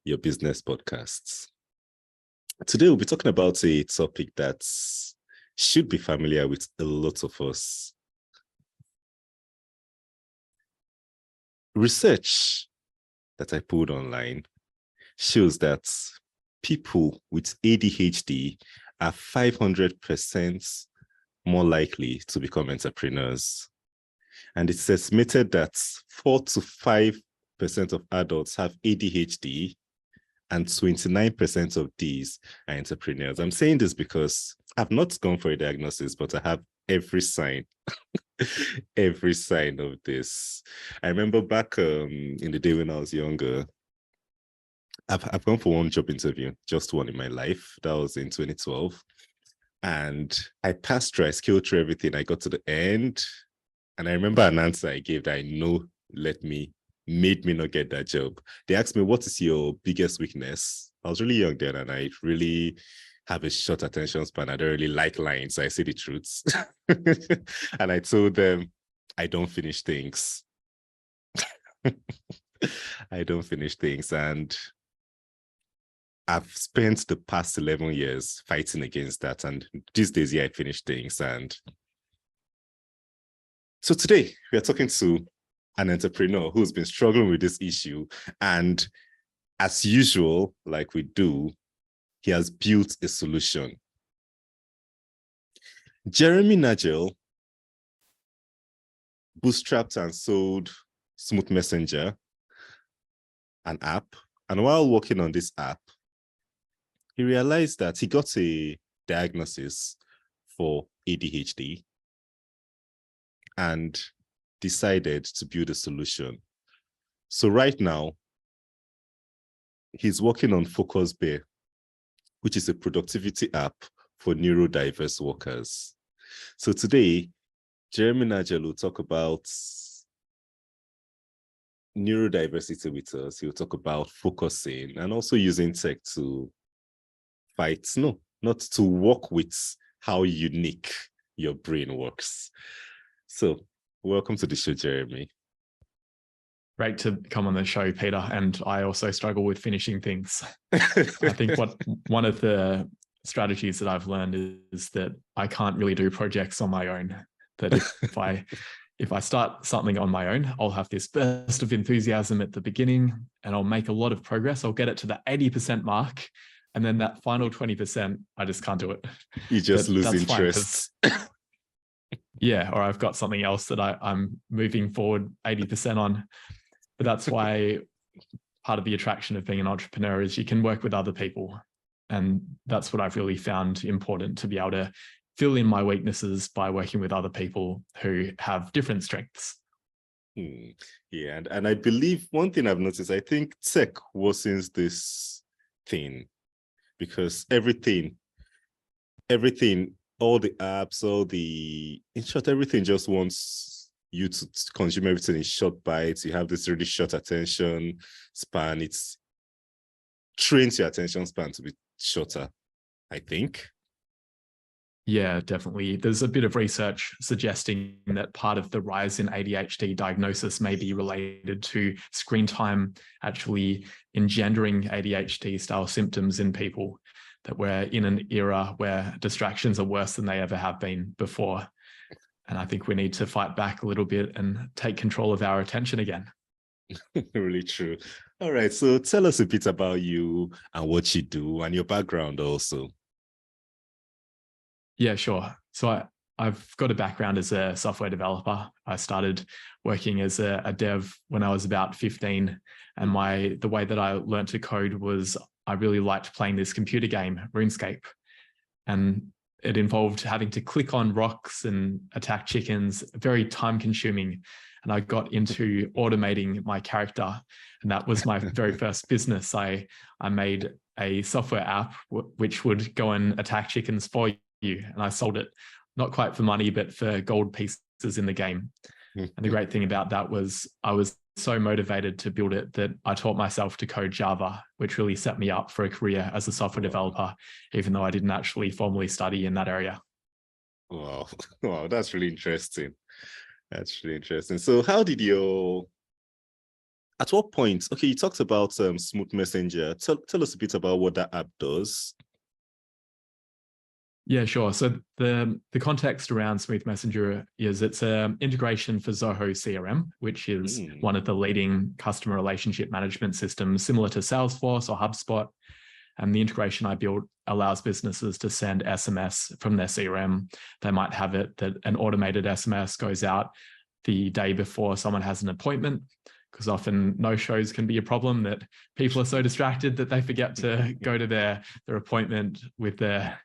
your business podcasts. Today, we'll be talking about a topic that should be familiar with a lot of us. Research that I pulled online shows that people with ADHD are 500% more likely to become entrepreneurs. And it's estimated that 4 to 5% of adults have ADHD, and 29% of these are entrepreneurs. I'm saying this because I've not gone for a diagnosis, but I have every sign, every sign of this. I remember back in the day when I was younger, I've gone for one job interview, just one in my life. That was in 2012. And I passed through, I scaled through everything. I got to the end. And I remember an answer I gave that I know made me not get that job. They asked me, what is your biggest weakness? I was really young then, and I really have a short attention span. I don't really like lying, so I say the truth. And I told them, I don't finish things. I don't finish things. And I've spent the past 11 years fighting against that. And these days, I finish things. And so today, we are talking to an entrepreneur who's been struggling with this issue. And as usual, like we do, he has built a solution. Jeremy Nagel bootstrapped and sold Smooth Messenger, an app. And while working on this app, he realized that he got a diagnosis for ADHD and decided to build a solution. So right now, he's working on FocusBear, which is a productivity app for neurodiverse workers. So today, Jeremy Nagel will talk about neurodiversity with us. He'll talk about focusing and also using tech to not to work with how unique your brain works. So welcome to the show, Jeremy. Great to come on the show, Peter. And I also struggle with finishing things. I think one of the strategies that I've learned is that I can't really do projects on my own. That if I start something on my own, I'll have this burst of enthusiasm at the beginning and I'll make a lot of progress. I'll get it to the 80% mark. And then that final 20%, I just can't do it. You just lose interest. Yeah, or I've got something else that I'm moving forward 80% on. But that's why part of the attraction of being an entrepreneur is you can work with other people. And that's what I've really found important, to be able to fill in my weaknesses by working with other people who have different strengths. Yeah, and I believe one thing I've noticed, I think tech worsens this thing, because everything, all the apps, in short, everything just wants you to consume everything in short bites. You have this really short attention span. It trains your attention span to be shorter, I think. Yeah, definitely. There's a bit of research suggesting that part of the rise in ADHD diagnosis may be related to screen time actually engendering ADHD style symptoms in people, that we're in an era where distractions are worse than they ever have been before. And I think we need to fight back a little bit and take control of our attention again. Really true. All right. So tell us a bit about you and what you do and your background also. Yeah, sure. So I've got a background as a software developer. I started working as a dev when I was about 15. And the way that I learned to code was I really liked playing this computer game, RuneScape. And it involved having to click on rocks and attack chickens, very time consuming. And I got into automating my character. And that was my very first business. I made a software app which would go and attack chickens for you. And I sold it, not quite for money, but for gold pieces in the game. And the great thing about that was I was so motivated to build it that I taught myself to code Java, which really set me up for a career as a software developer, even though I didn't actually formally study in that area. Wow, that's really interesting. That's really interesting. So how did your at what point, okay, you talked about Smooth Messenger. Tell us a bit about what that app does. Yeah, sure. So the context around Smooth Messenger is it's an integration for Zoho CRM, which is one of the leading customer relationship management systems, similar to Salesforce or HubSpot. And the integration I built allows businesses to send SMS from their CRM. They might have it that an automated SMS goes out the day before someone has an appointment, because often no-shows can be a problem, that people are so distracted that they forget to go to their appointment with their,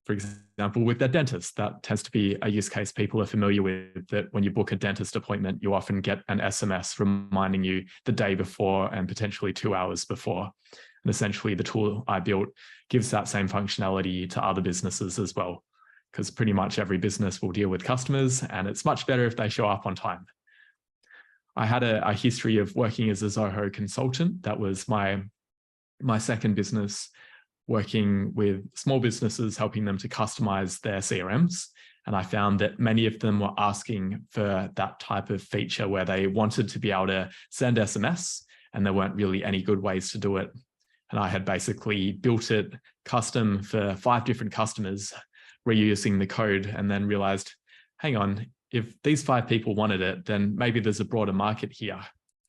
for example, with their dentist. That tends to be a use case people are familiar with, that when you book a dentist appointment, you often get an SMS reminding you the day before and potentially 2 hours before. And essentially the tool I built gives that same functionality to other businesses as well, because pretty much every business will deal with customers, and it's much better if they show up on time. I had a history of working as a Zoho consultant. That was my second business, working with small businesses, helping them to customize their CRMs. And I found that many of them were asking for that type of feature where they wanted to be able to send SMS, and there weren't really any good ways to do it. And I had basically built it custom for 5 different customers, reusing the code, and then realized, hang on, if these 5 people wanted it, then maybe there's a broader market here.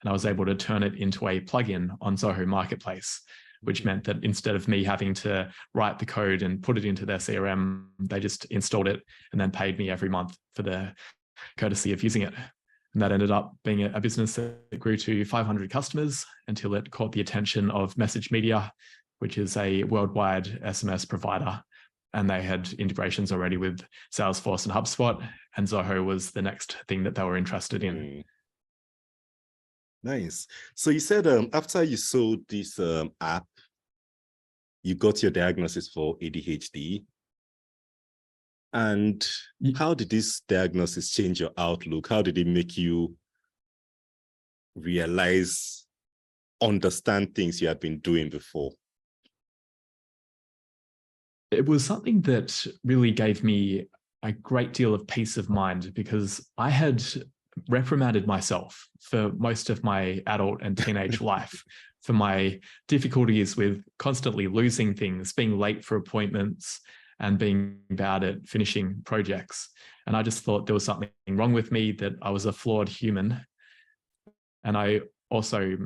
And I was able to turn it into a plugin on Zoho Marketplace, which meant that instead of me having to write the code and put it into their CRM, they just installed it and then paid me every month for the courtesy of using it. And that ended up being a business that grew to 500 customers until it caught the attention of Message Media, which is a worldwide SMS provider. And they had integrations already with Salesforce and HubSpot, and Zoho was the next thing that they were interested in. Nice. So you said after you sold this app, you got your diagnosis for ADHD. And how did this diagnosis change your outlook? How did it make you realize, understand things you had been doing before? It was something that really gave me a great deal of peace of mind, because I had reprimanded myself for most of my adult and teenage life for my difficulties with constantly losing things, being late for appointments, and being bad at finishing projects. And I just thought there was something wrong with me, that I was a flawed human. And I also,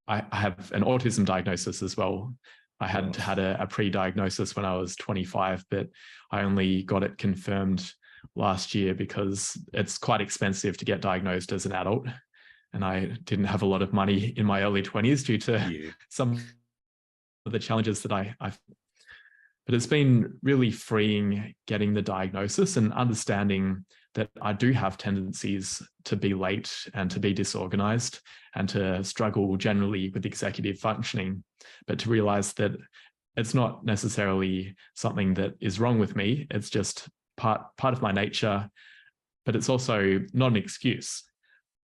I have an autism diagnosis as well. I had had a pre-diagnosis when I was 25, but I only got it confirmed last year because it's quite expensive to get diagnosed as an adult. And I didn't have a lot of money in my early 20s due to some of the challenges that I've. But it's been really freeing getting the diagnosis and understanding that I do have tendencies to be late and to be disorganized and to struggle generally with executive functioning, but to realize that it's not necessarily something that is wrong with me. It's just part of my nature, but it's also not an excuse.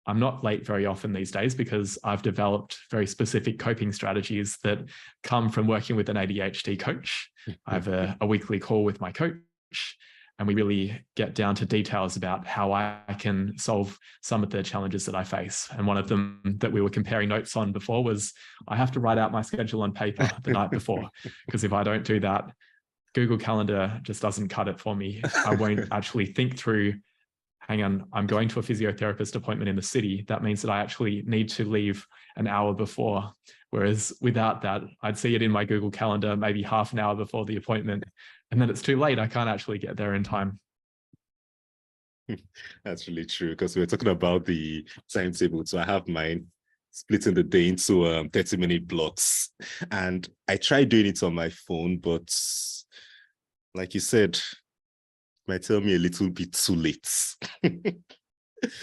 I'm not late very often these days because I've developed very specific coping strategies that come from working with an ADHD coach. I have a weekly call with my coach, and we really get down to details about how I can solve some of the challenges that I face. And one of them that we were comparing notes on before was I have to write out my schedule on paper the night before, because if I don't do that, Google Calendar just doesn't cut it for me. I won't actually think through, hang on, I'm going to a physiotherapist appointment in the city. That means that I actually need to leave an hour before. Whereas without that, I'd see it in my Google Calendar maybe half an hour before the appointment, and then it's too late. I can't actually get there in time. That's really true, because we were talking about the timetable. So I have mine splitting the day into 30-minute blocks. And I tried doing it on my phone, but like you said, might tell me a little bit too late.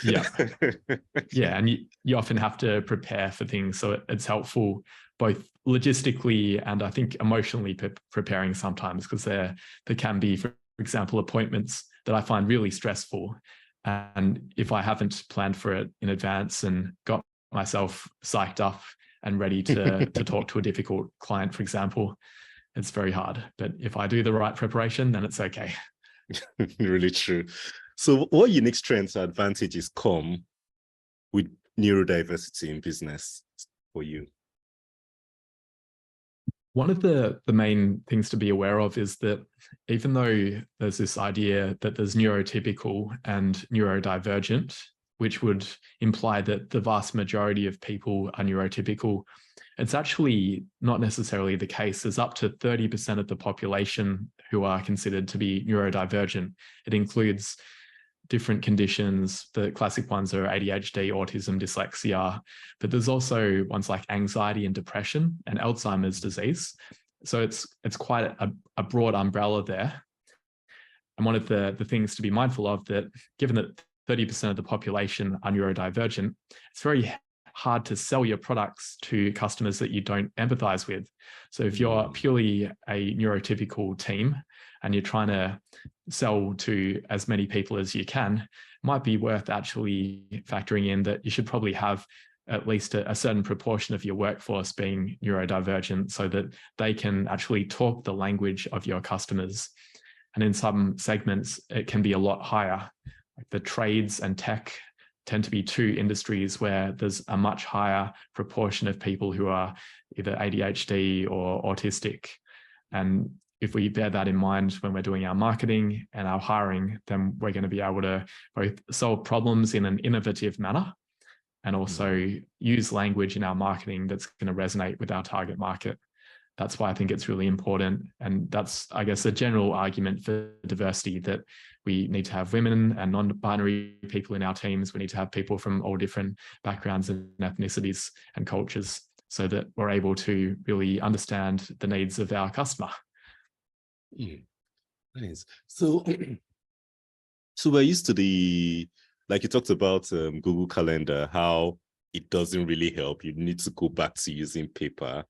Yeah. And you often have to prepare for things. So it's helpful both logistically and I think emotionally preparing sometimes, because there can be, for example, appointments that I find really stressful. And if I haven't planned for it in advance and got myself psyched up and ready to talk to a difficult client, for example, it's very hard. But if I do the right preparation, then it's okay. Really true. So what unique strengths or advantages come with neurodiversity in business? for you? One of the main things to be aware of is that even though there's this idea that there's neurotypical and neurodivergent, which would imply that the vast majority of people are neurotypical, it's actually not necessarily the case. There's up to 30% of the population who are considered to be neurodivergent. It includes different conditions. The classic ones are ADHD, autism, dyslexia, but there's also ones like anxiety and depression and Alzheimer's disease. So it's quite a broad umbrella there. And one of the things to be mindful of, that given that 30% of the population are neurodivergent, it's very hard to sell your products to customers that you don't empathize with. So if you're purely a neurotypical team and you're trying to sell to as many people as you can, it might be worth actually factoring in that you should probably have at least a certain proportion of your workforce being neurodivergent so that they can actually talk the language of your customers. And in some segments, it can be a lot higher. Like the trades and tech tend to be two industries where there's a much higher proportion of people who are either ADHD or autistic. And if we bear that in mind when we're doing our marketing and our hiring, then we're going to be able to both solve problems in an innovative manner and also use language in our marketing that's going to resonate with our target market. That's why I think it's really important. And that's, I guess, a general argument for diversity, that we need to have women and non-binary people in our teams. We need to have people from all different backgrounds and ethnicities and cultures so that we're able to really understand the needs of our customer. Nice. So we're used to the, like you talked about Google Calendar, how it doesn't really help. You need to go back to using paper.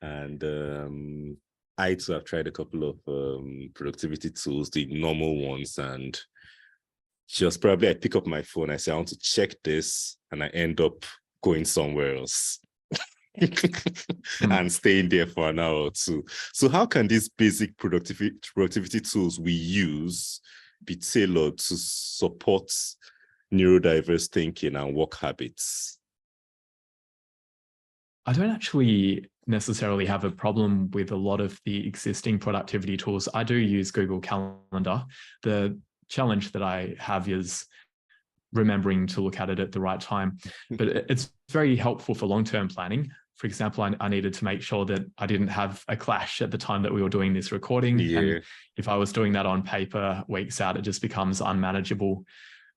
And I too have tried a couple of productivity tools, the normal ones, and just probably I pick up my phone, I say, I want to check this, and I end up going somewhere else and staying there for an hour or two. So how can these basic productivity tools we use be tailored to support neurodiverse thinking and work habits? I don't actually necessarily have a problem with a lot of the existing productivity tools. I do use Google Calendar. The challenge that I have is remembering to look at it at the right time, but it's very helpful for long-term planning. For example, I needed to make sure that I didn't have a clash at the time that we were doing this recording. Yeah. And if I was doing that on paper weeks out, it just becomes unmanageable.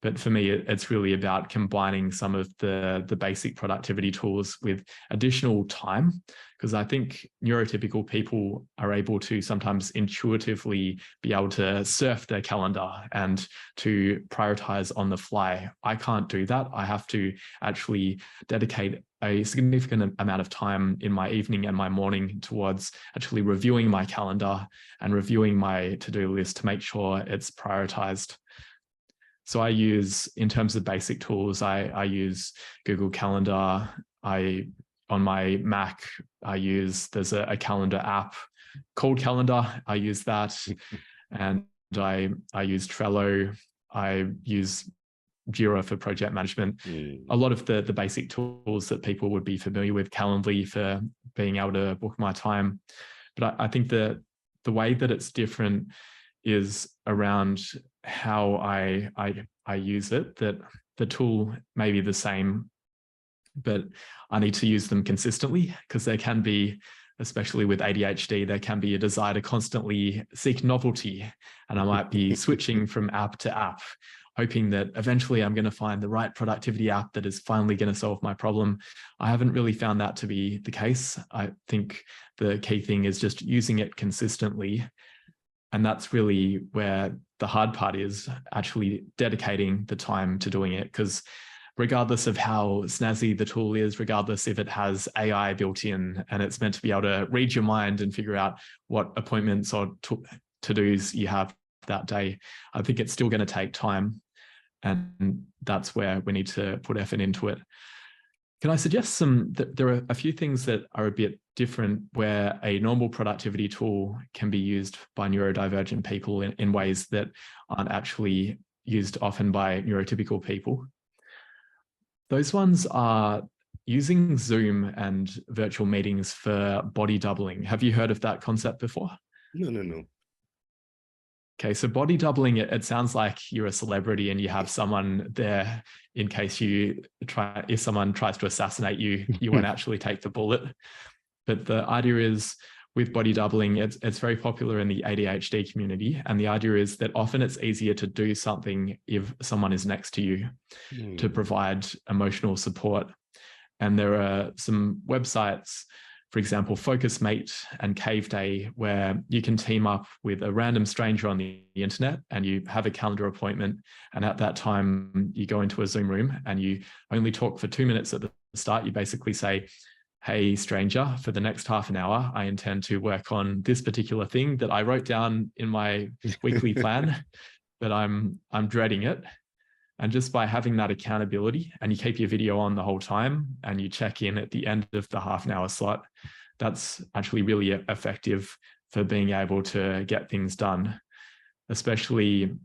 But for me, it's really about combining some of the basic productivity tools with additional time, because I think neurotypical people are able to sometimes intuitively be able to surf their calendar and to prioritize on the fly. I can't do that. I have to actually dedicate a significant amount of time in my evening and my morning towards actually reviewing my calendar and reviewing my to-do list to make sure it's prioritized. So I use, in terms of basic tools, I use Google Calendar. On my Mac, there's a calendar app called Calendar. I use that. And I use Trello. I use Jira for project management. A lot of the basic tools that people would be familiar with, Calendly for being able to book my time. But I think the way that it's different is around how I use it, that the tool may be the same, but I need to use them consistently, because there can be, especially with ADHD, there can be a desire to constantly seek novelty. And I might be switching from app to app, hoping that eventually I'm going to find the right productivity app that is finally going to solve my problem. I haven't really found that to be the case. I think the key thing is just using it consistently. And that's really where the hard part is, actually dedicating the time to doing it. Because regardless of how snazzy the tool is, regardless if it has AI built in and it's meant to be able to read your mind and figure out what appointments or to-dos you have that day, I think it's still going to take time. And that's where we need to put effort into it. Can I suggest there are a few things that are a bit different where a normal productivity tool can be used by neurodivergent people in ways that aren't actually used often by neurotypical people. Those ones are using Zoom and virtual meetings for body doubling. Have you heard of that concept before? No. Okay, so body doubling, it sounds like you're a celebrity and you have someone there in case if someone tries to assassinate you, you won't actually take the bullet. But the idea is with body doubling, it's very popular in the ADHD community. And the idea is that often it's easier to do something if someone is next to you to provide emotional support. And there are some websites, for example, FocusMate and Cave Day, where you can team up with a random stranger on the internet and you have a calendar appointment. And at that time, you go into a Zoom room and you only talk for 2 minutes at the start. You basically say, hey, stranger, for the next half an hour, I intend to work on this particular thing that I wrote down in my weekly plan, but I'm dreading it. And just by having that accountability, and you keep your video on the whole time and you check in at the end of the half an hour slot, that's actually really effective for being able to get things done, especially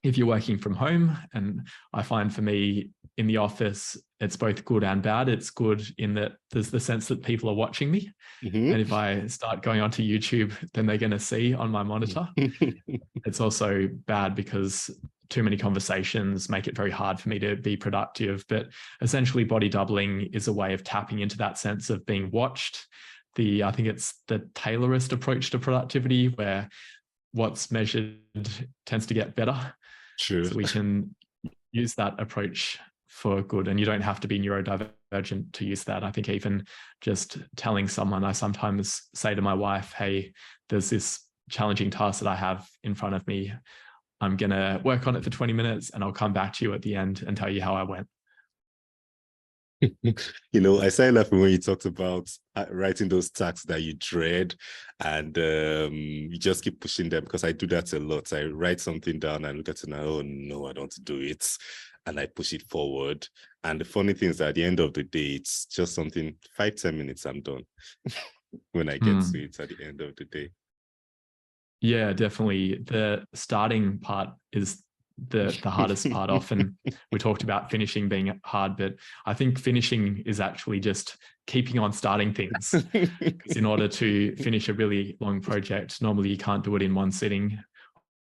if you're working from home. And I find for me in the office, it's both good and bad. It's good in that there's the sense that people are watching me. And if I start going onto YouTube, then they're going to see on my monitor. It's also bad because too many conversations make it very hard for me to be productive. But essentially, body doubling is a way of tapping into that sense of being watched. I think it's the Taylorist approach to productivity, where what's measured tends to get better. True. So we can use that approach for good, and you don't have to be neurodivergent to use that. I think even just telling someone, I sometimes say to my wife, hey, there's this challenging task that I have in front of me. I'm going to work on it for 20 minutes and I'll come back to you at the end and tell you how I went. I started laughing when you talked about writing those tasks that you dread, and you just keep pushing them, because I do that a lot. I write something down and look at it and oh no, I don't want to do it, and I push it forward. And the funny thing is that at the end of the day, it's just something 5-10 minutes, I'm done when I get to it at the end of the day. Yeah, definitely. The starting part is the hardest part. Often we talked about finishing being hard, but I think finishing is actually just keeping on starting things. Because in order to finish a really long project, normally you can't do it in one sitting.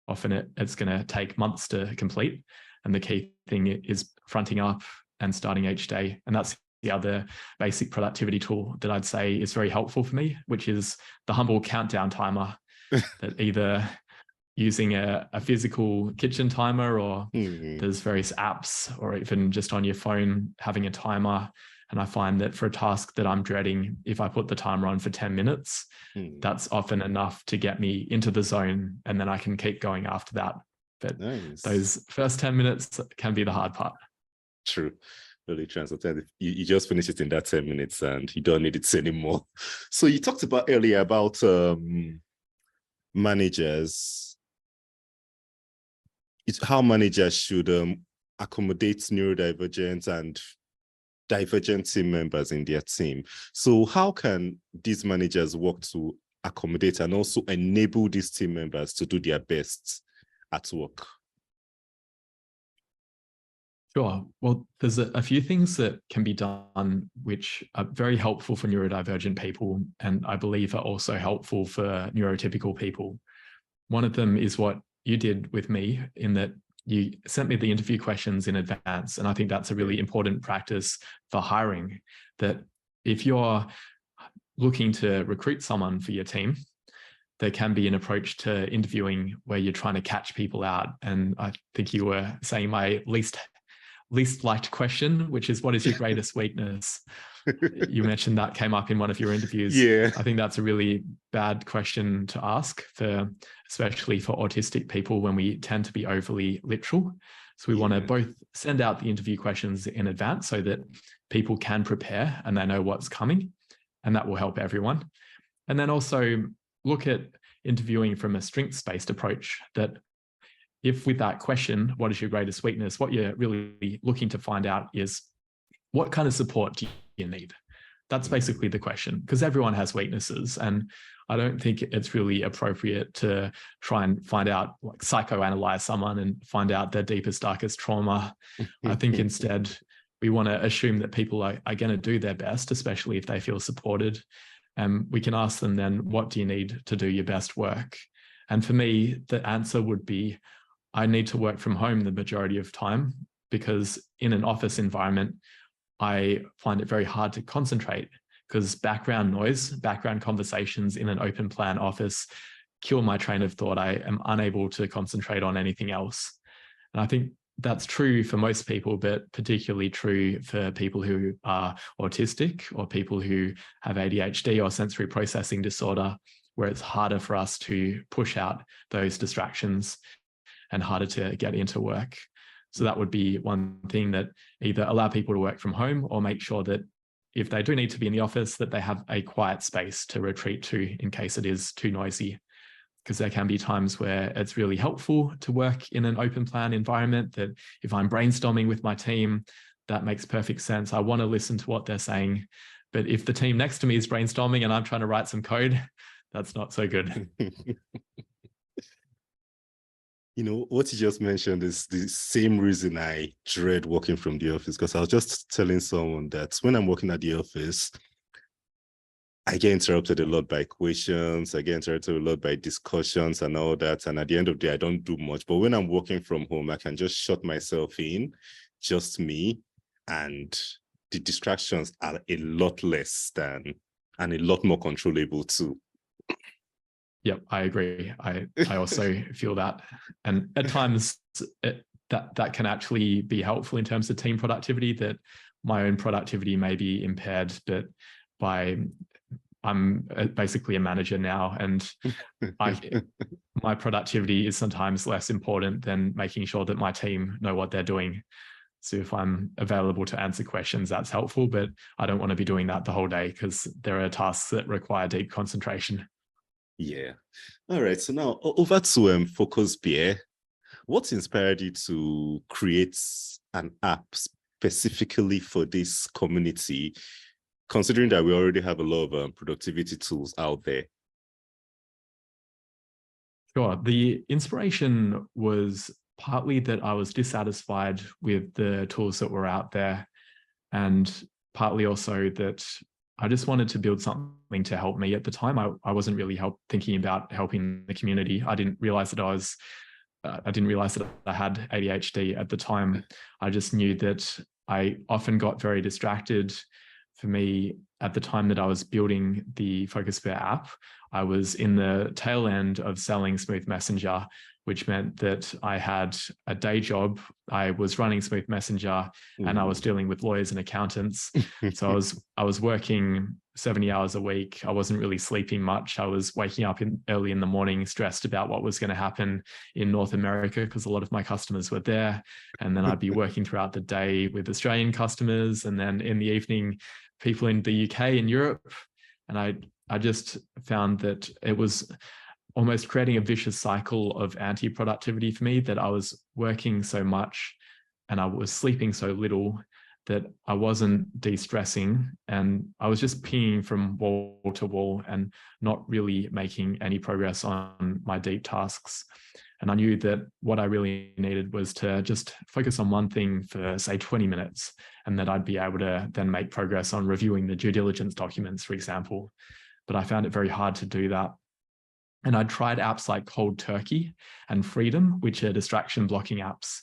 Often it's going to take months to complete. And the key thing is fronting up and starting each day. And that's the other basic productivity tool that I'd say is very helpful for me, which is the humble countdown timer. That either using a physical kitchen timer, or there's various apps, or even just on your phone having a timer. And I find that for a task that I'm dreading, if I put the timer on for 10 minutes, that's often enough to get me into the zone, and then I can keep going after that. But those first 10 minutes can be the hard part. True. Really true. You just finish it in that 10 minutes and you don't need it anymore. So you talked about earlier about managers. It's how managers should accommodate neurodivergent and divergent team members in their team. So how can these managers work to accommodate and also enable these team members to do their best at work? Sure. Well, there's a few things that can be done which are very helpful for neurodivergent people, and I believe are also helpful for neurotypical people. One of them is what you did with me, in that you sent me the interview questions in advance. And I think that's a really important practice for hiring, that if you're looking to recruit someone for your team, there can be an approach to interviewing where you're trying to catch people out. And I think you were saying my least liked question, which is, what is your greatest weakness? You mentioned that came up in one of your interviews. Yeah. I think that's a really bad question to ask, especially for autistic people, when we tend to be overly literal. So we want to both send out the interview questions in advance so that people can prepare and they know what's coming, and that will help everyone. And then also look at interviewing from a strengths-based approach, that if with that question, what is your greatest weakness, what you're really looking to find out is, what kind of support do you need? That's basically the question, because everyone has weaknesses. And I don't think it's really appropriate to try and find out, like psychoanalyze someone and find out their deepest, darkest trauma. I think instead we want to assume that people are going to do their best, especially if they feel supported. And we can ask them then, what do you need to do your best work? And for me, the answer would be, I need to work from home the majority of time, because in an office environment, I find it very hard to concentrate, because background noise, background conversations in an open plan office kill my train of thought. I am unable to concentrate on anything else. And I think that's true for most people, but particularly true for people who are autistic or people who have ADHD or sensory processing disorder, where it's harder for us to push out those distractions and harder to get into work. So that would be one thing, that either allow people to work from home or make sure that if they do need to be in the office, that they have a quiet space to retreat to in case it is too noisy. Because there can be times where it's really helpful to work in an open plan environment, that if I'm brainstorming with my team, that makes perfect sense. I want to listen to what they're saying. But if the team next to me is brainstorming and I'm trying to write some code, that's not so good. You know, what you just mentioned is the same reason I dread working from the office, because I was just telling someone that when I'm working at the office, I get interrupted a lot by questions. I get interrupted a lot by discussions and all that. And at the end of the day, I don't do much. But when I'm working from home, I can just shut myself in, just me, and the distractions are a lot less and a lot more controllable too. Yep, I agree. I also feel that. And at times that can actually be helpful in terms of team productivity, that my own productivity may be impaired, but I'm basically a manager now, and my productivity is sometimes less important than making sure that my team know what they're doing. So if I'm available to answer questions, that's helpful, but I don't want to be doing that the whole day, because there are tasks that require deep concentration. Yeah. All right. So now over to FocusBear. What inspired you to create an app specifically for this community, considering that we already have a lot of productivity tools out there? Sure. The inspiration was partly that I was dissatisfied with the tools that were out there, and partly also that I just wanted to build something to help me. At the time, I wasn't really thinking about helping the community. I didn't realize that I had ADHD at the time. I just knew that I often got very distracted. For me, at the time that I was building the FocusBear app, I was in the tail end of selling Smooth Messenger, which meant that I had a day job. I was running Smooth Messenger and I was dealing with lawyers and accountants. So I was working 70 hours a week. I wasn't really sleeping much. I was waking up early in the morning, stressed about what was going to happen in North America, because a lot of my customers were there. And then I'd be working throughout the day with Australian customers. And then in the evening, people in the UK and Europe. And I just found that it was almost creating a vicious cycle of anti-productivity for me, that I was working so much and I was sleeping so little that I wasn't de-stressing, and I was just pinging from wall to wall and not really making any progress on my deep tasks. And I knew that what I really needed was to just focus on one thing for, say, 20 minutes, and that I'd be able to then make progress on reviewing the due diligence documents, for example. But I found it very hard to do that. And I tried apps like Cold Turkey and Freedom, which are distraction blocking apps.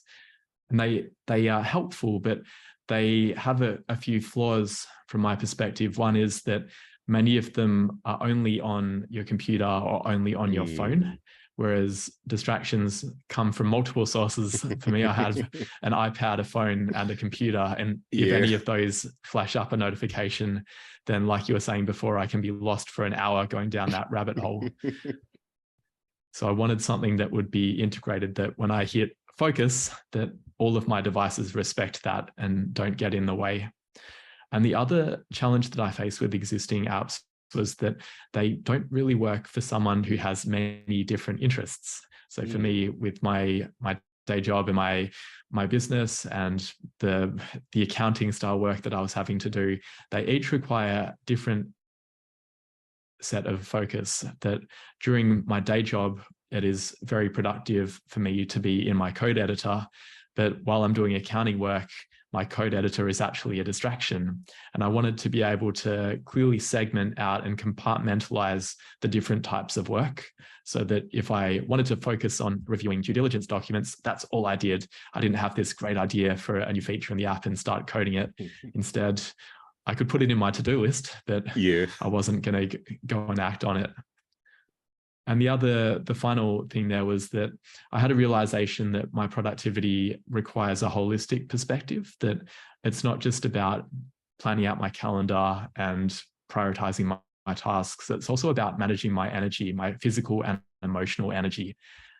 And they are helpful, but they have a few flaws from my perspective. One is that many of them are only on your computer or only on your phone, whereas distractions come from multiple sources. For me, I have an iPad, a phone, and a computer. And if any of those flash up a notification, then like you were saying before, I can be lost for an hour going down that rabbit hole. So I wanted something that would be integrated, that when I hit focus, that all of my devices respect that and don't get in the way. And the other challenge that I face with existing apps was that they don't really work for someone who has many different interests. So for me, with my day job and my business and the accounting style work that I was having to do, they each require different set of focus. That during my day job, it is very productive for me to be in my code editor. But while I'm doing accounting work, my code editor is actually a distraction. And I wanted to be able to clearly segment out and compartmentalize the different types of work, so that if I wanted to focus on reviewing due diligence documents, that's all I did. I didn't have this great idea for a new feature in the app and start coding it. Instead, I could put it in my to-do list, but I wasn't going to go and act on it. And the final thing there was that I had a realization that my productivity requires a holistic perspective, that it's not just about planning out my calendar and prioritizing my tasks. It's also about managing my energy, my physical and emotional energy.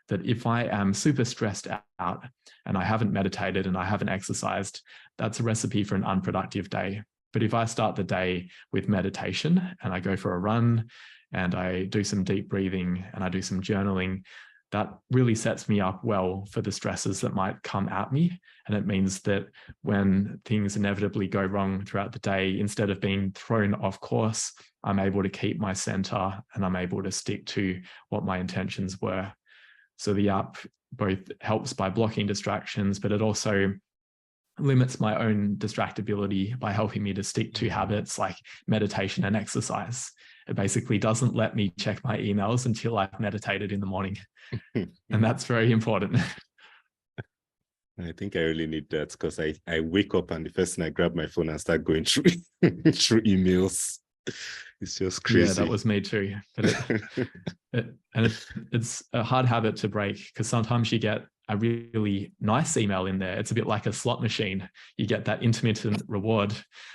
That if I am super stressed out and I haven't meditated and I haven't exercised, that's a recipe for an unproductive day. But if I start the day with meditation and I go for a run and I do some deep breathing and I do some journaling, that really sets me up well for the stresses that might come at me. And it means that when things inevitably go wrong throughout the day, instead of being thrown off course, I'm able to keep my center and I'm able to stick to what my intentions were. So the app both helps by blocking distractions, but it also limits my own distractibility by helping me to stick to habits like meditation and exercise. It basically doesn't let me check my emails until I've meditated in the morning. And that's very important. I think I really need that, because I wake up and the first thing I grab my phone and start going through through emails. It's just crazy. Yeah, that was me too. But it's a hard habit to break, because sometimes you get a really nice email in there. It's a bit like a slot machine. You get that intermittent reward.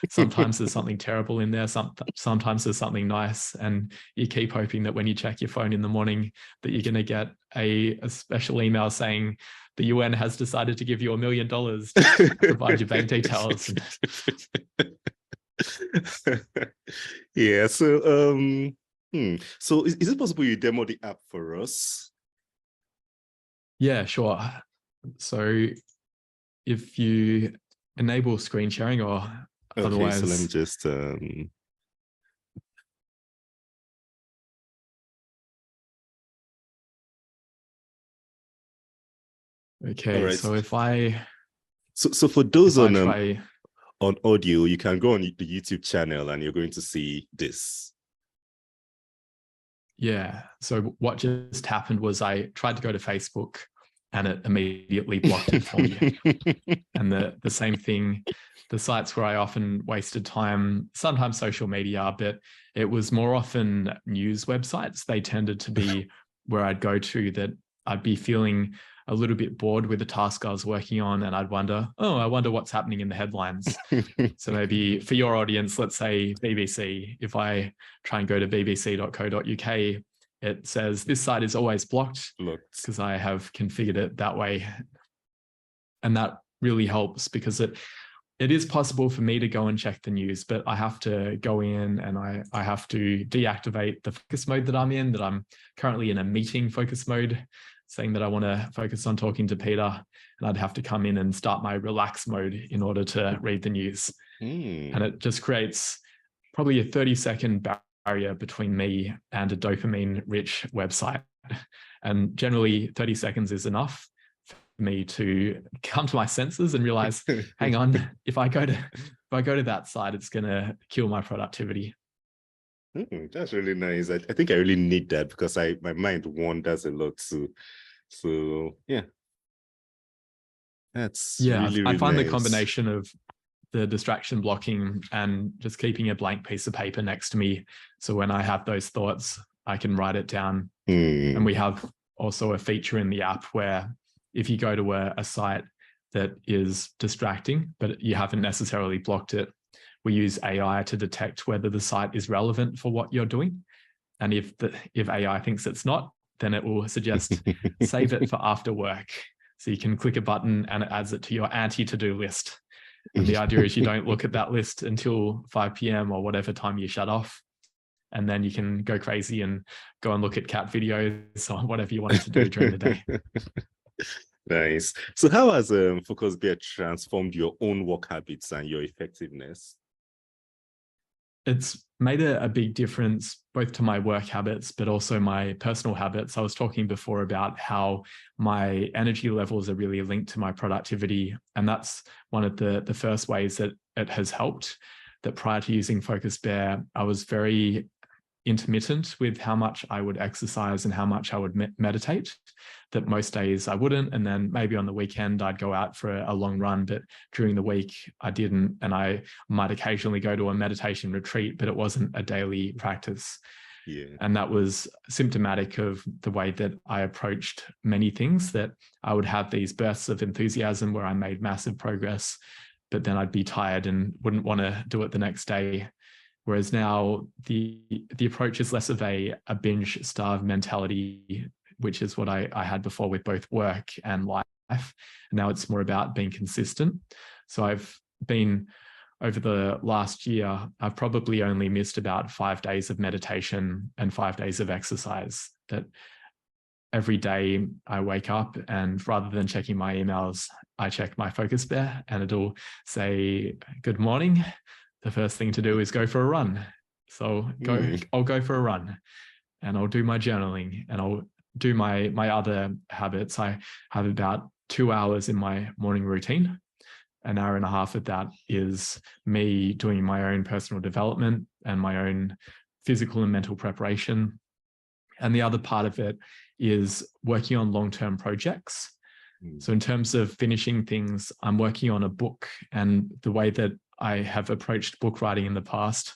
Sometimes there's something terrible in there. Sometimes there's something nice. And you keep hoping that when you check your phone in the morning that you're going to get a special email saying the UN has decided to give you $1 million to provide your bank details. Yeah. So, so is it possible you demo the app for us? Yeah, sure. So if you enable screen sharing, or otherwise. So let me just okay, right. So if I so for those on audio, you can go on the YouTube channel and you're going to see this. Yeah. So what just happened was I tried to go to Facebook and it immediately blocked it for me. And the same thing, the sites where I often wasted time, sometimes social media, but it was more often news websites. They tended to be where I'd go to that I'd be feeling a little bit bored with the task I was working on, and I'd wonder, I wonder what's happening in the headlines. So maybe for your audience, let's say BBC, if I try and go to bbc.co.uk, it says this site is always blocked because I have configured it that way. And that really helps, because it is possible for me to go and check the news, but I have to go in and I have to deactivate the focus mode that I'm in, that I'm currently in a meeting focus mode, saying that I want to focus on talking to Peter, and I'd have to come in and start my relax mode in order to read the news. And it just creates probably a 30-second barrier between me and a dopamine-rich website. And generally 30 seconds is enough for me to come to my senses and realize, hang on, if I go to that site, it's going to kill my productivity. That's really nice. I think I really need that, because my mind wanders a lot too. So yeah, that's really, I find nice. the combination of the distraction blocking and just keeping a blank piece of paper next to me, so when I have those thoughts, I can write it down. And we have also a feature in the app where if you go to a site that is distracting, but you haven't necessarily blocked it, we use AI to detect whether the site is relevant for what you're doing. And if AI thinks it's not, then it will suggest save it for after work. So you can click a button and it adds it to your anti-to-do list. And the idea is you don't look at that list until 5 p.m. or whatever time you shut off. And then you can go crazy and go and look at cat videos or whatever you wanted to do during the day. Nice. So how has FocusBear transformed your own work habits and your effectiveness? It's made a big difference both to my work habits, but also my personal habits. I was talking before about how my energy levels are really linked to my productivity. And that's one of the first ways that it has helped. That prior to using FocusBear, I was very intermittent with how much I would exercise and how much I would meditate, that most days I wouldn't. And then maybe on the weekend, I'd go out for a long run, but during the week I didn't. And I might occasionally go to a meditation retreat, but it wasn't a daily practice. Yeah. And that was symptomatic of the way that I approached many things, that I would have these bursts of enthusiasm where I made massive progress, but then I'd be tired and wouldn't want to do it the next day. Whereas now the approach is less of a binge starve mentality, which is what I had before with both work and life. And now it's more about being consistent. So I've been, over the last year, I've probably only missed about 5 days of meditation and 5 days of exercise. That every day I wake up and rather than checking my emails, I check my FocusBear and it'll say, good morning. The first thing to do is go for a run. So I'll go for a run and I'll do my journaling and I'll do my other habits. I have about 2 hours in my morning routine. An hour and a half of that is me doing my own personal development and my own physical and mental preparation. And the other part of it is working on long-term projects. So in terms of finishing things, I'm working on a book, and the way that I have approached book writing in the past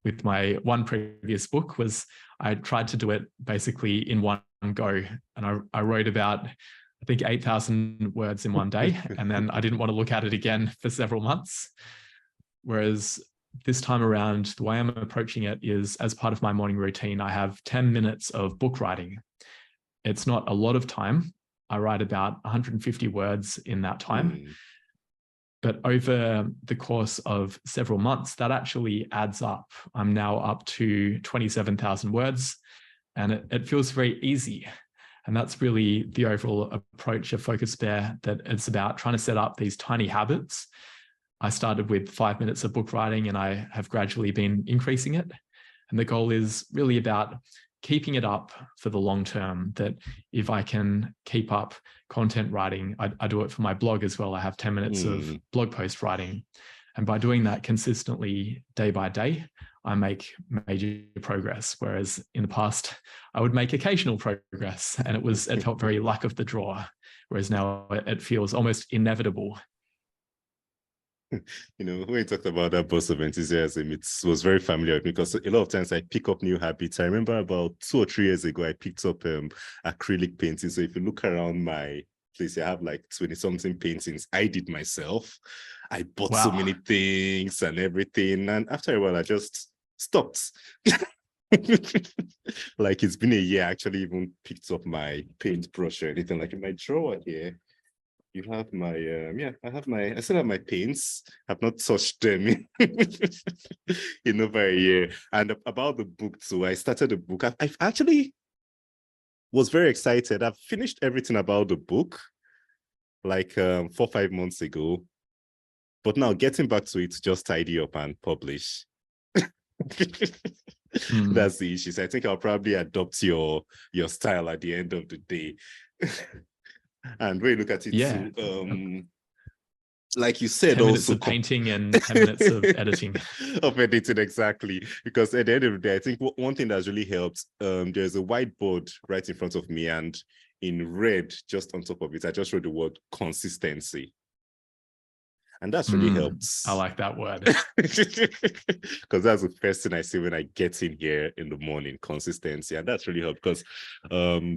with my one previous book was I tried to do it basically in one go. And I wrote about, I think, 8,000 words in one day. And then I didn't want to look at it again for several months. Whereas this time around, the way I'm approaching it is as part of my morning routine, I have 10 minutes of book writing. It's not a lot of time. I write about 150 words in that time. But over the course of several months, that actually adds up. I'm now up to 27,000 words, and it feels very easy. And that's really the overall approach of FocusBear, that it's about trying to set up these tiny habits. I started with 5 minutes of book writing, and I have gradually been increasing it. And the goal is really about keeping it up for the long term, that if I can keep up content writing, I do it for my blog as well. I have 10 minutes of blog post writing. And by doing that consistently day by day, I make major progress. Whereas in the past, I would make occasional progress, and it felt very luck of the draw. Whereas now it feels almost inevitable. When you talked about that burst of enthusiasm, it was very familiar with me because a lot of times I pick up new habits. I remember about 2 or 3 years ago, I picked up acrylic painting. So if you look around my place, I have like 20-something paintings I did myself. I bought so many things and everything. And after a while, I just stopped. Like it's been a year, I actually even picked up my paintbrush or anything. Like in my drawer here, you have my, I still have my paints. I've not touched them in over a year. And about the book too, I started the book. I actually was very excited. I've finished everything about the book like 4 or 5 months ago. But now getting back to it, just tidy up and publish. That's the issue. So I think I'll probably adopt your style at the end of the day. And when you look at it, too, like you said, 10 minutes of painting and 10 minutes of editing. Of editing, exactly. Because at the end of the day, I think one thing that's really helped, there's a whiteboard right in front of me, and in red, just on top of it, I just wrote the word consistency. And that's really helped. I like that word. Because that's the first thing I see when I get in here in the morning, consistency. And that's really helped because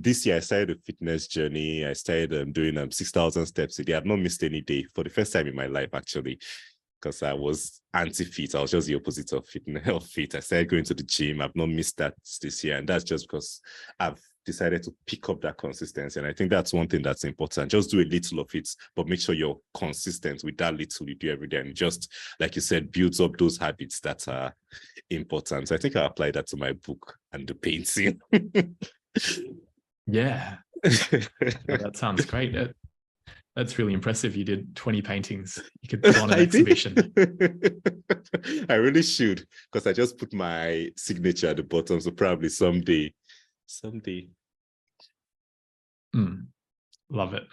this year I started a fitness journey. I started doing 6,000 steps a day. I've not missed any day for the first time in my life, actually, because I was anti-fit. I was just the opposite of fit. I started going to the gym. I've not missed that this year. And that's just because I've decided to pick up that consistency. And I think that's one thing that's important. Just do a little of it, but make sure you're consistent with that little you do every day. And just, like you said, builds up those habits that are important. So I think I'll apply that to my book and the painting. Yeah. That sounds great. That's really impressive. You did 20 paintings. You could put on an I exhibition. I really should, because I just put my signature at the bottom. So probably someday. Love it.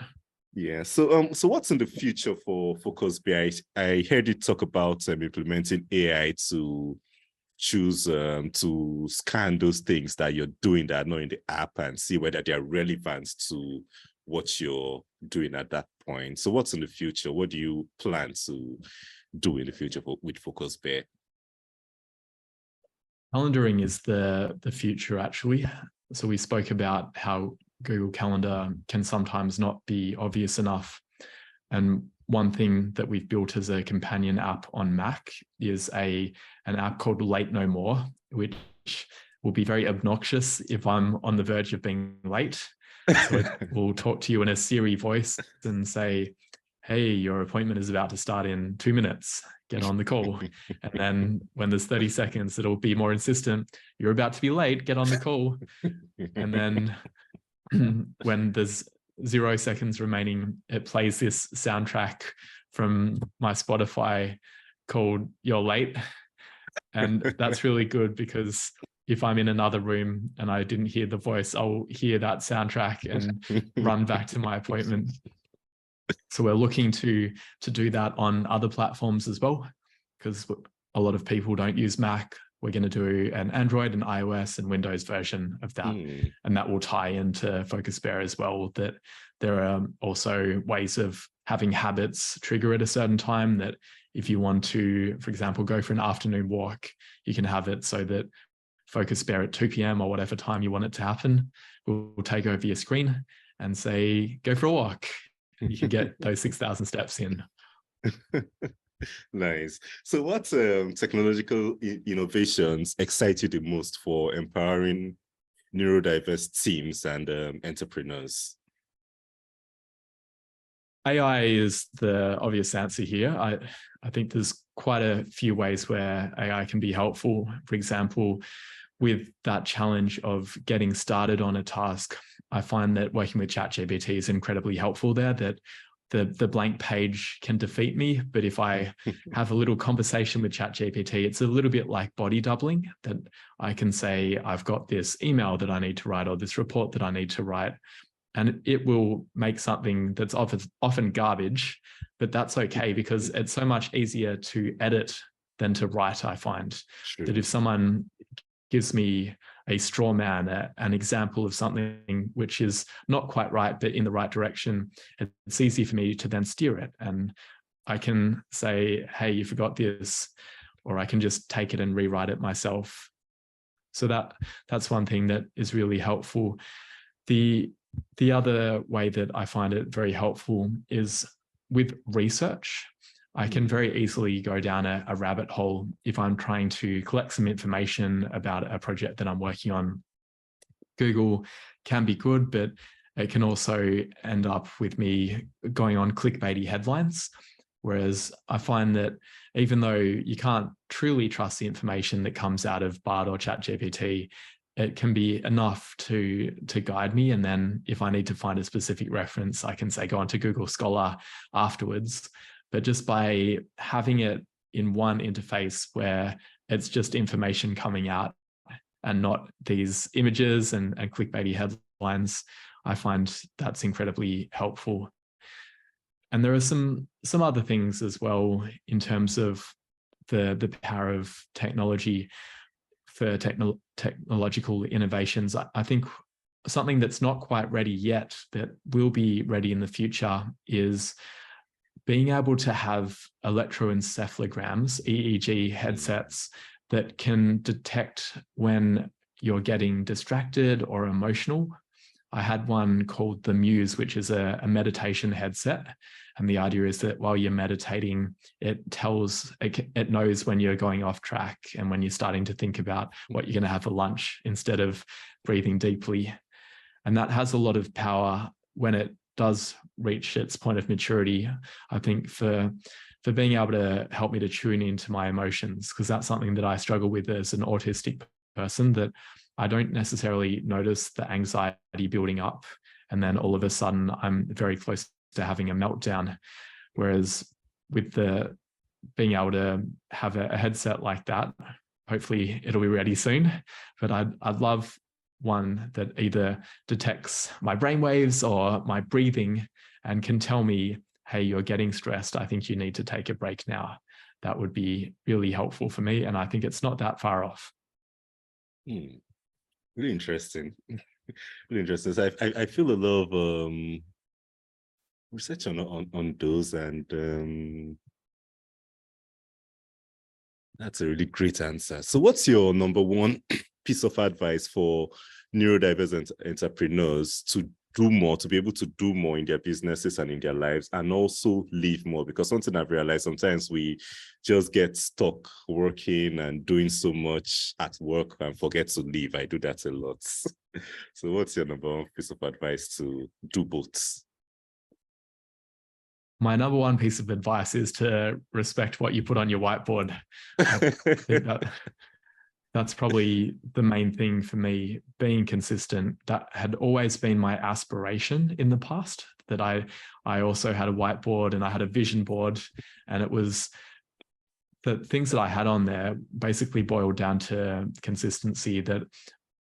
Yeah. So what's in the future for FocusBear? I heard you talk about implementing AI to choose to scan those things that you're doing that are not in the app and see whether they are relevant to what you're doing at that point. So what's in the future? What do you plan to do in the future with FocusBear? Calendaring is the future, actually. So we spoke about how Google Calendar can sometimes not be obvious enough. And one thing that we've built as a companion app on Mac is an app called Late No More, which will be very obnoxious if I'm on the verge of being late. So it will talk to you in a Siri voice and say, hey, your appointment is about to start in 2 minutes. Get on the call. And then when there's 30 seconds, it'll be more insistent. You're about to be late. Get on the call. And then when there's 0 seconds remaining, it plays this soundtrack from my Spotify called You're Late. And that's really good because if I'm in another room and I didn't hear the voice, I'll hear that soundtrack and run back to my appointment. So we're looking to do that on other platforms as well, because a lot of people don't use Mac. We're going to do an Android and iOS and Windows version of that. And that will tie into FocusBear as well, that there are also ways of having habits trigger at a certain time, that if you want to, for example, go for an afternoon walk, you can have it so that FocusBear at 2 p.m. or whatever time you want it to happen will take over your screen and say, go for a walk. And you can get those 6,000 steps in. Nice. So what technological innovations excite you the most for empowering neurodiverse teams and entrepreneurs? AI is the obvious answer here. I think there's quite a few ways where AI can be helpful. For example, with that challenge of getting started on a task, I find that working with ChatGPT is incredibly helpful there, that the blank page can defeat me. But if I have a little conversation with ChatGPT, it's a little bit like body doubling, that I can say, I've got this email that I need to write or this report that I need to write. And it will make something that's often garbage, but that's okay because it's so much easier to edit than to write, I find. Sure. That if someone gives me a straw man, an example of something which is not quite right, but in the right direction, it's easy for me to then steer it. And I can say, hey, you forgot this, or I can just take it and rewrite it myself. So that's one thing that is really helpful. The other way that I find it very helpful is with research. I can very easily go down a rabbit hole if I'm trying to collect some information about a project that I'm working on. Google can be good, but it can also end up with me going on clickbaity headlines. Whereas I find that even though you can't truly trust the information that comes out of Bard or ChatGPT, it can be enough to guide me. And then if I need to find a specific reference, I can say, go onto Google Scholar afterwards. But just by having it in one interface where it's just information coming out and not these images and clickbaity headlines, I find that's incredibly helpful. And there are some other things as well in terms of the power of technology for technological innovations. I think something that's not quite ready yet, that will be ready in the future, is being able to have electroencephalograms, EEG headsets, that can detect when you're getting distracted or emotional. I had one called the Muse, which is a meditation headset. And the idea is that while you're meditating, it knows when you're going off track and when you're starting to think about what you're going to have for lunch instead of breathing deeply. And that has a lot of power when it does reach its point of maturity, I think, for being able to help me to tune into my emotions, because that's something that I struggle with as an autistic person, that I don't necessarily notice the anxiety building up. And then all of a sudden I'm very close to having a meltdown. Whereas with the being able to have a headset like that, hopefully it'll be ready soon, but I'd love one that either detects my brainwaves or my breathing and can tell me, hey, you're getting stressed. I think you need to take a break now. That would be really helpful for me. And I think it's not that far off. Really interesting. Really interesting. So I feel a lot of research on those, and that's a really great answer. So what's your number one piece of advice for neurodiverse entrepreneurs to do more, to be able to do more in their businesses and in their lives, and also live more? Because something I've realized, sometimes we just get stuck working and doing so much at work and forget to live. I do that a lot. So what's your number one piece of advice to do both? My number one piece of advice is to respect what you put on your whiteboard. I think that's probably the main thing for me, being consistent. That had always been my aspiration in the past, that I also had a whiteboard and I had a vision board, and it was the things that I had on there basically boiled down to consistency, that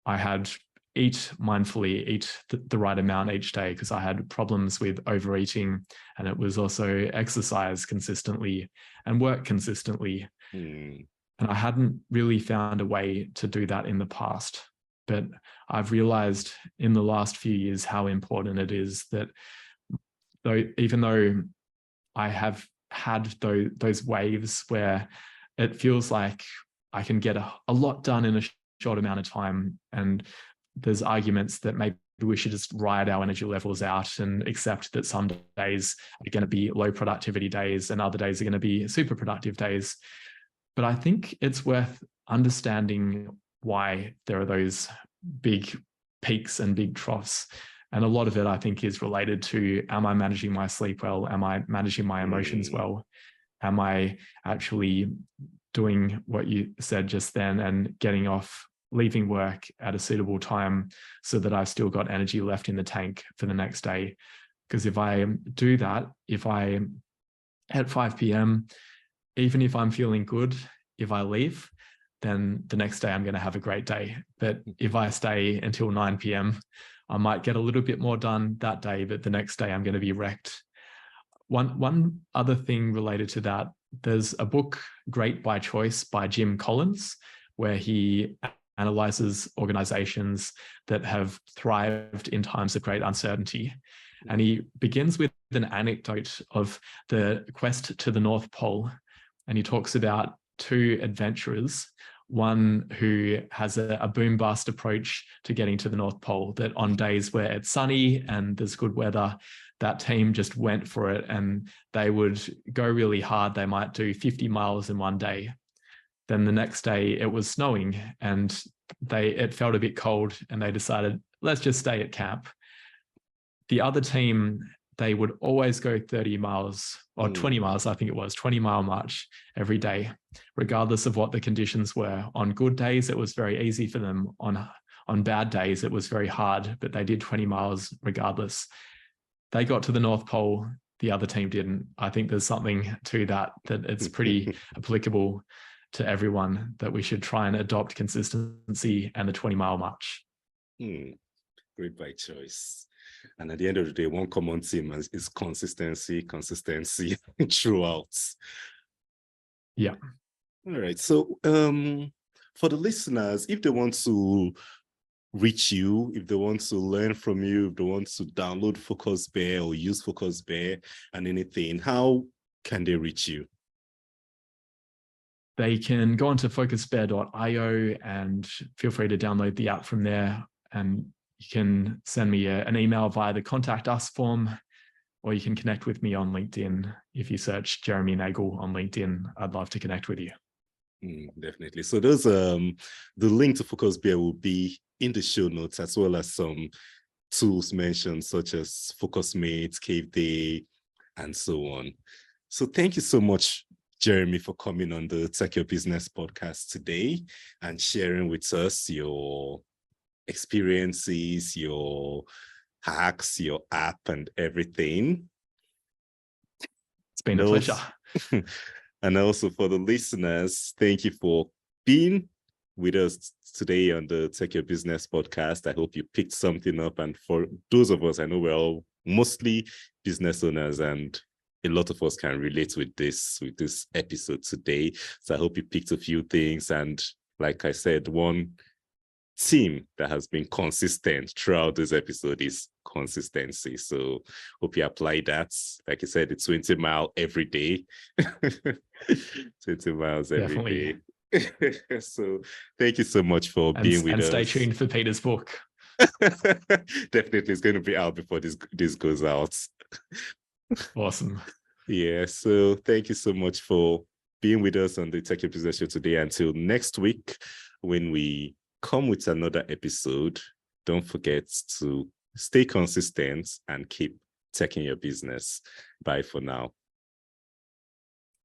I had eat mindfully, eat the right amount each day, because I had problems with overeating, and it was also exercise consistently and work consistently. And I hadn't really found a way to do that in the past. But I've realized in the last few years how important it is, that even though I have had those waves where it feels like I can get a lot done in a short amount of time, and there's arguments that maybe we should just ride our energy levels out and accept that some days are going to be low productivity days and other days are going to be super productive days. But I think it's worth understanding why there are those big peaks and big troughs. And a lot of it, I think, is related to, am I managing my sleep well? Am I managing my emotions well? Am I actually doing what you said just then and leaving work at a suitable time so that I've still got energy left in the tank for the next day? Because if I do that, if I at 5 p.m., even if I'm feeling good, if I leave, then the next day I'm going to have a great day. But if I stay until 9 p.m., I might get a little bit more done that day, but the next day I'm going to be wrecked. One other thing related to that, there's a book, Great by Choice, by Jim Collins, where he analyzes organizations that have thrived in times of great uncertainty. And he begins with an anecdote of the quest to the North Pole. And he talks about two adventurers, one who has a boom bust approach to getting to the North Pole, that on days where it's sunny and there's good weather, that team just went for it and they would go really hard. They might do 50 miles in one day. Then the next day it was snowing and it felt a bit cold and they decided, let's just stay at camp. The other team, they would always go 30 miles or 20 miles, I think it was, 20-mile march every day, regardless of what the conditions were. On good days, it was very easy for them. On bad days, it was very hard, but they did 20 miles regardless. They got to the North Pole, the other team didn't. I think there's something to that it's pretty applicable to everyone, that we should try and adopt consistency and the 20-mile march. Great by choice. And at the end of the day, one common theme is consistency throughout. Yeah. All right. So for the listeners, if they want to reach you, if they want to learn from you, if they want to download FocusBear or use FocusBear and anything, how can they reach you? They can go onto focusbear.io and feel free to download the app from there. And you can send me an email via the contact us form, or you can connect with me on LinkedIn. If you search Jeremy Nagel on LinkedIn, I'd love to connect with you. Definitely. So those the link to FocusBear will be in the show notes, as well as some tools mentioned, such as FocusMate, Cave Day, and so on. So thank you so much, Jeremy, for coming on the Tech Your Business podcast today and sharing with us your experiences, your hacks, your app, and everything. It's been a pleasure. And also for the listeners, thank you for being with us today on the Tech Your Business podcast. I hope you picked something up. And for those of us, I know we're all mostly business owners, and a lot of us can relate with this episode today. So I hope you picked a few things. And like I said, one theme that has been consistent throughout this episode is consistency. So hope you apply that. Like I said, it's 20 miles every day. 20 miles every Definitely. day. So thank you so much for being with us. And stay tuned for Peter's book. Definitely, it's going to be out before this goes out. Awesome. Yeah, so thank you so much for being with us on the Tech Your Business Show today. Until next week, when we come with another episode, don't forget to stay consistent and keep taking your business. Bye for now.